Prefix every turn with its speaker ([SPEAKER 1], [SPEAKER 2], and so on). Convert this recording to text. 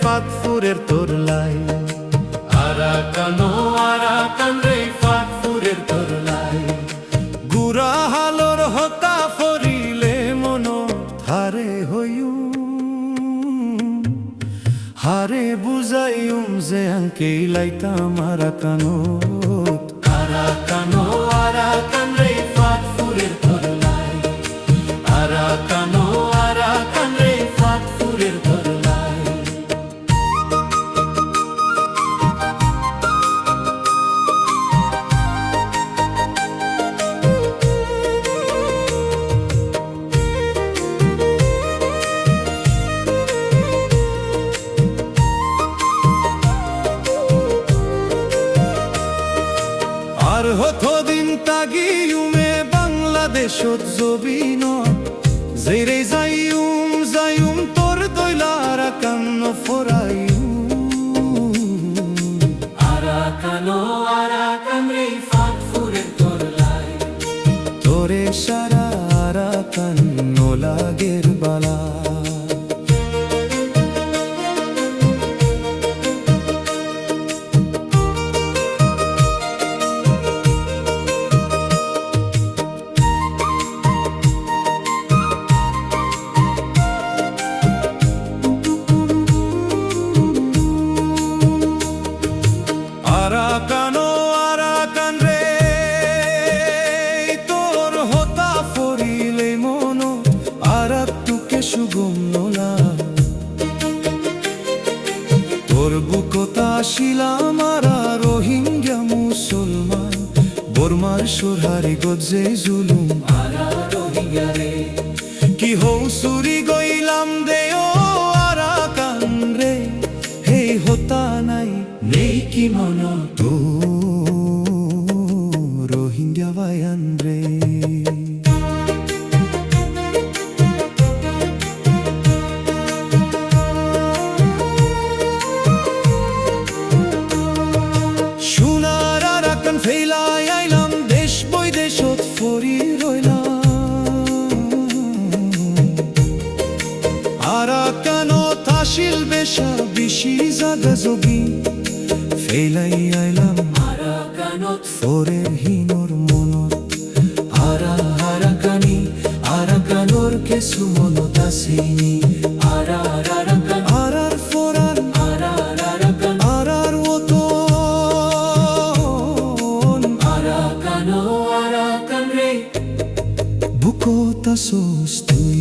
[SPEAKER 1] ফাতফুরের তোরলাই Arakan রে ফাতফুরের তোরলাই গুড়া হালর হতা ফরিলে মন হারে হইউ হারে বুঝাইম যে আঙ্কে লাইতাম আরাকান রে ফাতফুরের তোরলাই আরাকান রে ফাতফুরের তোরলাই আর হতো দিন তাগিউমে বাংলাদেশত জবিন যেরে যাইউম তোর দইলার কান্ন ফরাইউ আরাকান রে ফাতফুরের তোরলাই তোরে সারা আরাকান নোলাগের বালা আরাকান রে তোর হতা ফরিলে মন আরাক তুকে সুগম নোলা তোর বুকতা শিলাম আরা রোহিঙ্গা মুসলমান বর্মার সুরহারি গজে জুলুম আরা রোহিঙ্গা রে কি হৌ সুরি গইলাম দে ও আরাকান রে হে হতা নাই নেই কি মন তো রোহিঙ্গা বায়ান রে সোনার আরাকান ফেলাই আইলাম দেশ বৈদেশত ফরি রইলাম আরাকানত আসিল বেশা বিশি জাগা যোগী ফেলাই আইলাম আরাকানত ফরের হিনর মনত আরাকানর কেসু মনত আসেনি আরার ফরার আরার ওতন আরাকান রে বুকত আসোস তুই